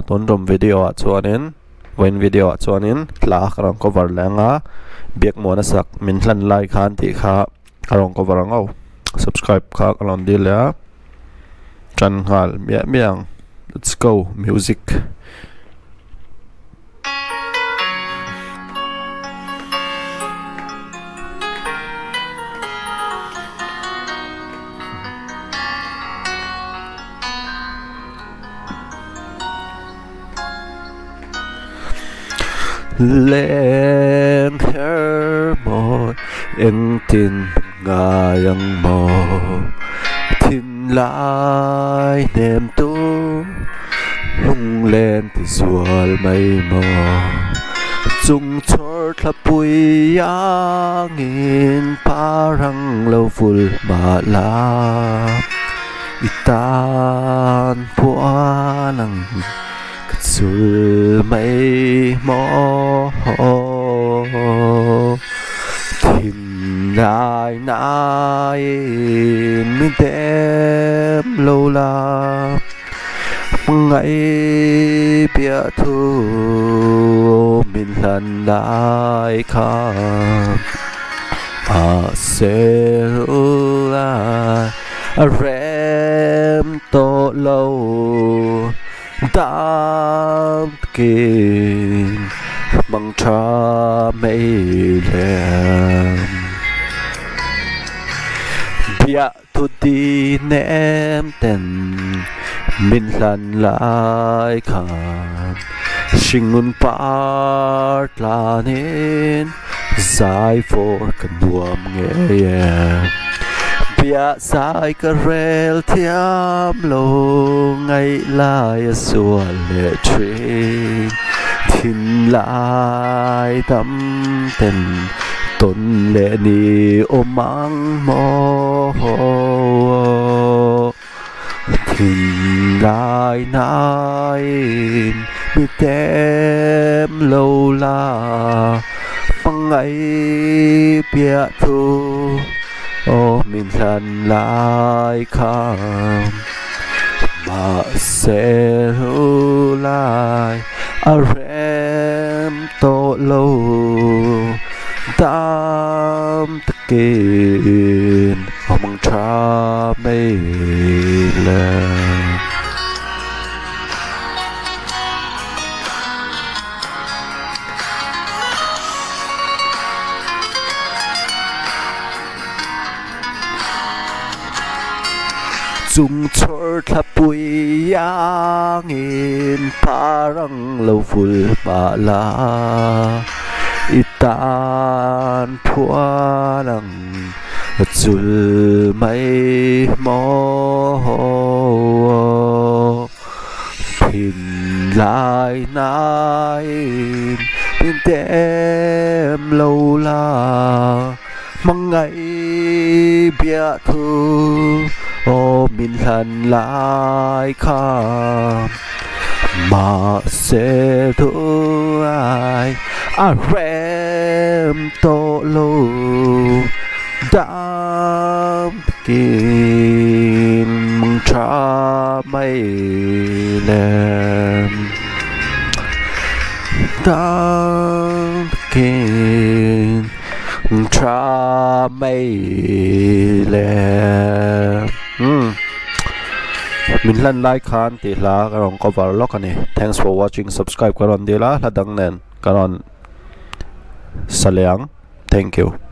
tun rum video chuanin when video chuanin tla karang cover lenga biak mo na sak min hlan lai khan ti kha karang cover ngau subscribe kha kalon dila chan hal miang let's go music lên her mo em tin ngayang mo tin lại niềm tu lung lên thì ruột mây mò chung chót là bụi angin parang lâu phul mà la itan puanang sul mây mò thiên nai nai mình tem lâu la ngày bia thu mình lần lại khá sẽ là rem to lâu đam kinh bằng cha mây lem bia thu đi ném tên mình lần lại khám sinh ngôn part là nên giải phô cần nuông nghe bia sai cả rel thiam lo ngày lại xua lệ truy thiên lại tâm tình tôn lệ ni ôm mang mô thiên lại nai mi tem lâu la bằng ngày bia thu mình lần lại khám mà sẽ lưu lại rem to lâu tam tất kiên mong cha mây lên chung chót là bụi angin parang lâu phul mà la itan puanang sul mây mò thiên lại nai bên tem lâu la mang ngày bia thu mình lần lại khám mà sẽ thu ai rem to lâu đam kinh mong cha mây lem đam kinh mong cha mây lem mình lần like khan thì là cái rong cover lock này. Thanks for watching. Subscribe karon dila la dang nen karon saliang. Thank you.